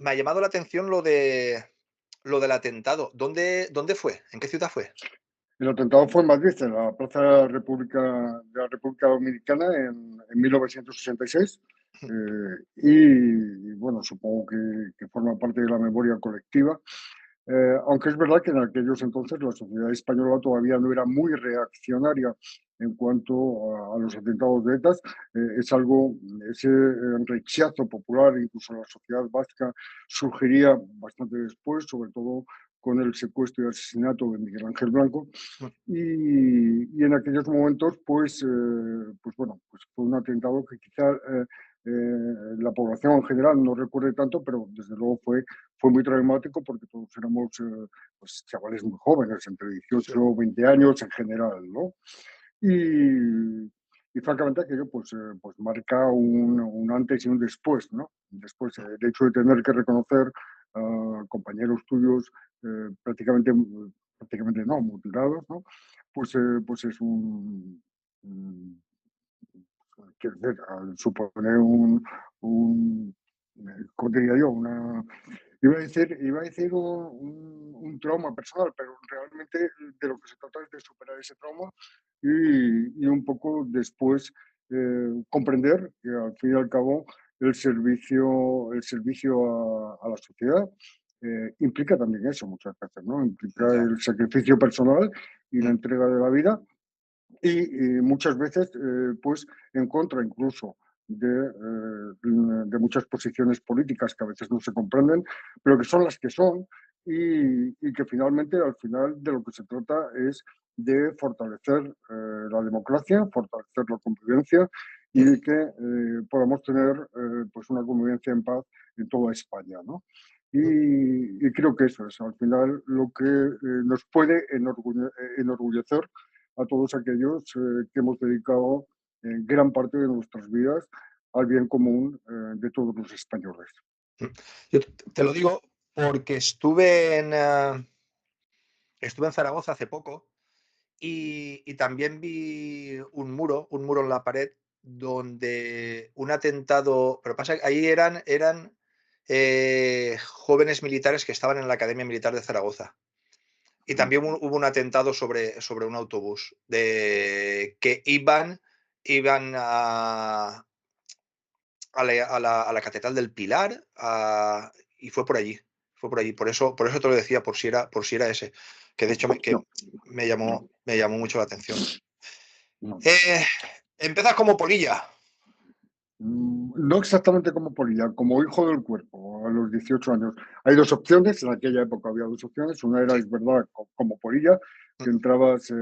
me ha llamado la atención lo del atentado. ¿Dónde fue? ¿En qué ciudad fue? El atentado fue en Madrid, en la Plaza de la República Dominicana, en 1966. Y, bueno, supongo que forma parte de la memoria colectiva. Aunque es verdad que en aquellos entonces la sociedad española todavía no era muy reaccionaria en cuanto a los atentados de ETA. Es algo, ese rechazo popular, incluso en la sociedad vasca, surgiría bastante después, sobre todo con el secuestro y asesinato de Miguel Ángel Blanco. Mm, Y en aquellos momentos, pues bueno, pues fue un atentado que quizá la población en general no recuerde tanto, pero desde luego fue muy traumático porque todos éramos pues, chavales muy jóvenes, entre sí, 18 o 20 años en general, ¿no? Y francamente aquello pues marca un antes y un después, ¿no? Después, el hecho de tener que reconocer a compañeros tuyos prácticamente no, mutilados, ¿no? Pues es un- quiero decir, supone ¿cómo te diría yo? Iba a decir un trauma personal, pero realmente de lo que se trata es de superar ese trauma y un poco después comprender que al fin y al cabo el servicio a la sociedad implica también eso muchas veces, ¿no? Implica ya. el sacrificio personal y la Mm, entrega de la vida y muchas veces, pues, en contra incluso de muchas posiciones políticas que a veces no se comprenden, pero que son las que son y que finalmente, al final, de lo que se trata es de fortalecer la democracia, fortalecer la convivencia y mm. de que podamos tener pues una convivencia en paz en toda España, ¿no? Y creo que eso es al final lo que nos puede enorgullecer a todos aquellos que hemos dedicado gran parte de nuestras vidas al bien común de todos los españoles. Mm. Yo te lo digo porque estuve en Zaragoza hace poco y también vi un muro en la pared donde un atentado, pero pasa que ahí eran jóvenes militares que estaban en la Academia Militar de Zaragoza. Y Mm, también hubo un atentado sobre un autobús de que iban a la Catedral del Pilar, y fue por allí. Por eso te lo decía, por si era ese, que de hecho No, no, me llamó mucho la atención. no. Eh, Empiezas como polilla. No exactamente como polilla, como hijo del cuerpo a los 18 años. Hay dos opciones, en aquella época había dos opciones. Una era, Sí, es verdad, como polilla, mm, que entrabas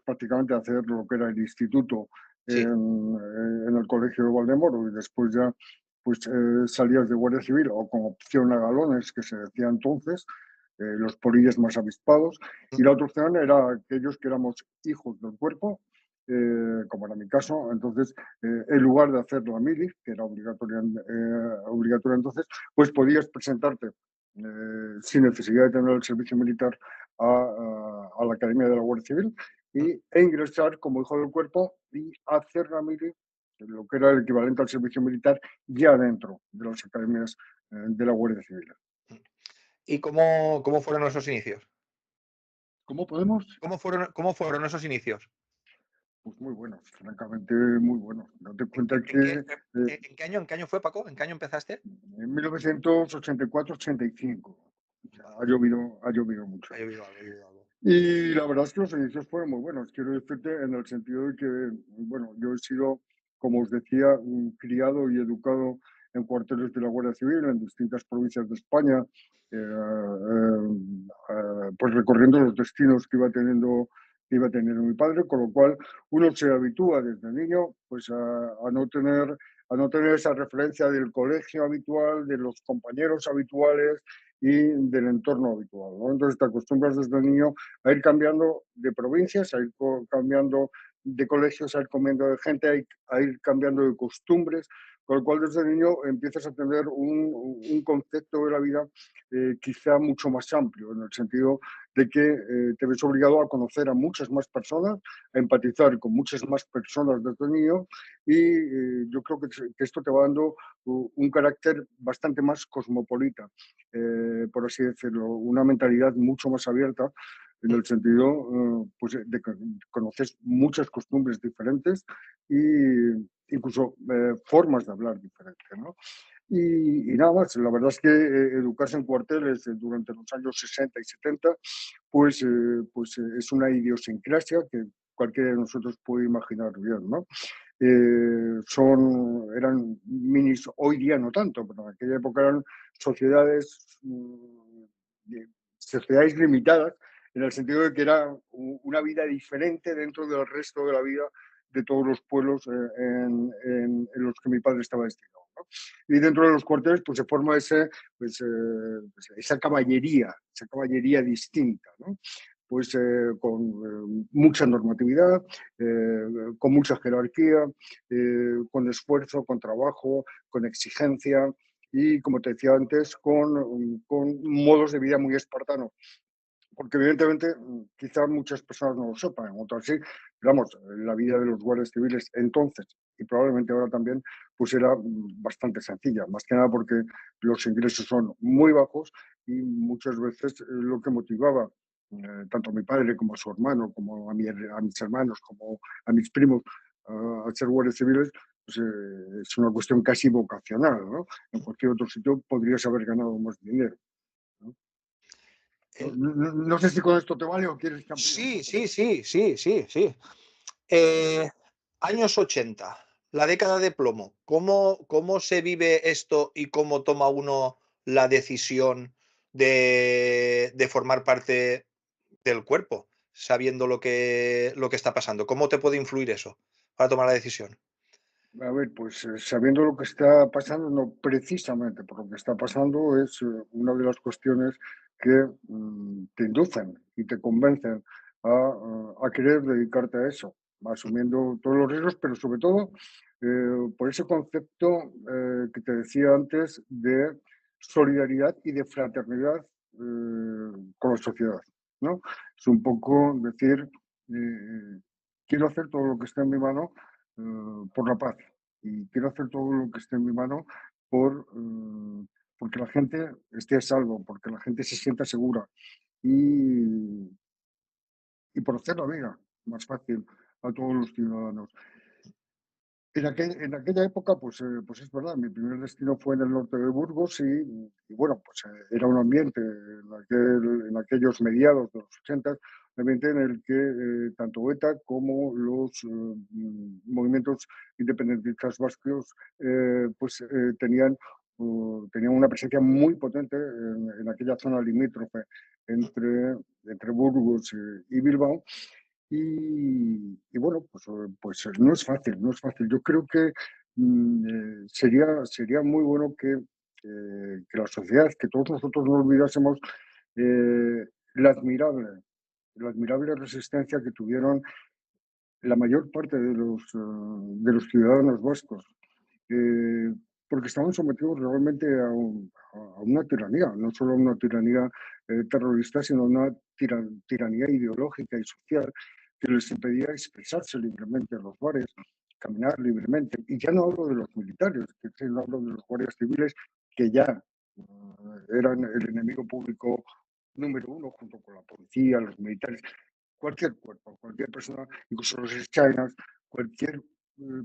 prácticamente a hacer lo que era el instituto sí, en el colegio de Valdemoro y después ya pues salías de Guardia Civil o con opción a galones, que se decía entonces, los polillas más avispados. mm, Y la otra opción era aquellos que éramos hijos del cuerpo, como era mi caso. Entonces, en lugar de hacer la mili, que era obligatoria entonces, pues podías presentarte sin necesidad de tener el servicio militar a la Academia de la Guardia Civil mm, e ingresar como hijo del cuerpo y hacer la mili, lo que era el equivalente al servicio militar, ya dentro de las academias de la Guardia Civil. mm. ¿Y cómo fueron esos inicios? ¿Cómo podemos? ¿Cómo fueron esos inicios? Pues muy buenos, francamente muy buenos. Date cuenta ¿En qué, que en qué año fue, Paco? ¿En qué año empezaste? en 1984-85 ha llovido mucho. Ha llovido algo, ha llovido algo. Y la verdad es que los inicios fueron muy buenos. Quiero decirte en el sentido de que, bueno, yo he sido, como os decía, criado y educado en cuarteles de la Guardia Civil en distintas provincias de España, pues recorriendo los destinos que iba teniendo mi padre, con lo cual uno se habitúa desde niño pues a no tener esa referencia del colegio habitual, de los compañeros habituales y del entorno habitual, ¿no? Entonces te acostumbras desde niño a ir cambiando de provincias, a ir cambiando de colegios, a ir cambiando de gente, a ir cambiando de costumbres, con lo cual desde niño empiezas a tener un concepto de la vida quizá mucho más amplio, en el sentido de que te ves obligado a conocer a muchas más personas, a empatizar con muchas más personas desde niño y yo creo que esto te va dando un carácter bastante más cosmopolita, por así decirlo, una mentalidad mucho más abierta en el sentido pues, de que conoces muchas costumbres diferentes y incluso formas de hablar diferentes, ¿no? Y nada más, la verdad es que educarse en cuarteles durante los años 60 y 70 es una idiosincrasia que cualquiera de nosotros puede imaginar bien, ¿no? Eran minis, hoy día no tanto, pero en aquella época eran sociedades, sociedades limitadas, en el sentido de que era una vida diferente dentro del resto de la vida de todos los pueblos en los que mi padre estaba destinado, ¿no? Y dentro de los cuarteles pues se forma esa caballería distinta, ¿no? Pues con mucha normatividad, con mucha jerarquía, con esfuerzo, con trabajo, con exigencia y, como te decía antes, con modos de vida muy espartanos. Porque evidentemente quizás muchas personas no lo sepan, otras sí, pero vamos, la vida de los guardias civiles entonces y probablemente ahora también, pues era bastante sencilla, más que nada porque los ingresos son muy bajos y muchas veces lo que motivaba tanto a mi padre como a su hermano, como a mis hermanos, como a mis primos a ser guardias civiles, pues, es una cuestión casi vocacional, ¿no? En cualquier otro sitio podrías haber ganado más dinero, ¿no? No, El- no sé si con esto te vale o quieres que amplíe un sí, poco sí, más. sí, sí, sí, sí. Eh, años 80, la década de plomo. ¿Cómo se vive esto y cómo toma uno la decisión de formar parte del cuerpo, sabiendo lo que está pasando? ¿Cómo te puede influir eso para tomar la decisión? A ver, pues sabiendo lo que está pasando, no precisamente por lo que está pasando, es una de las cuestiones que te inducen y te convencen a querer dedicarte a eso, asumiendo todos los riesgos, pero sobre todo por ese concepto que te decía antes de solidaridad y de fraternidad con la sociedad, ¿no? Es un poco decir, quiero hacer todo lo que esté en mi mano por la paz y quiero hacer todo lo que esté en mi mano porque la gente esté a salvo, porque la gente se sienta segura y, y por hacer la vida más fácil a todos los ciudadanos. En aquella época, pues es verdad, mi primer destino fue en el norte de Burgos y bueno, pues era un ambiente en aquellos mediados de los 80, un ambiente en el que tanto ETA como los movimientos independentistas vascos tenían una presencia muy potente en aquella zona limítrofe entre Burgos y Bilbao y bueno, pues no es fácil, no es fácil. Yo creo que sería muy bueno que la sociedad, que todos nosotros no olvidásemos la la admirable resistencia que tuvieron la mayor parte de los ciudadanos vascos, eh, porque estaban sometidos realmente a una tiranía, no solo a una tiranía terrorista, sino a una tiranía ideológica y social que les impedía expresarse libremente en los bares, caminar libremente. Y ya no hablo de los militares, no hablo de los guardias civiles, que ya eran el enemigo público número uno, junto con la policía, los militares, cualquier cuerpo, cualquier persona, incluso los chinas, cualquier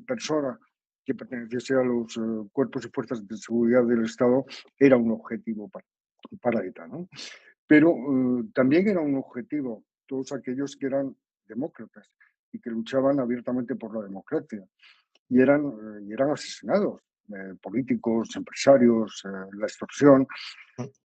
persona que perteneciese a los cuerpos y fuerzas de seguridad del Estado era un objetivo para ETA, ¿no? Pero también era un objetivo todos aquellos que eran demócratas y que luchaban abiertamente por la democracia y eran asesinados, políticos, empresarios, la extorsión.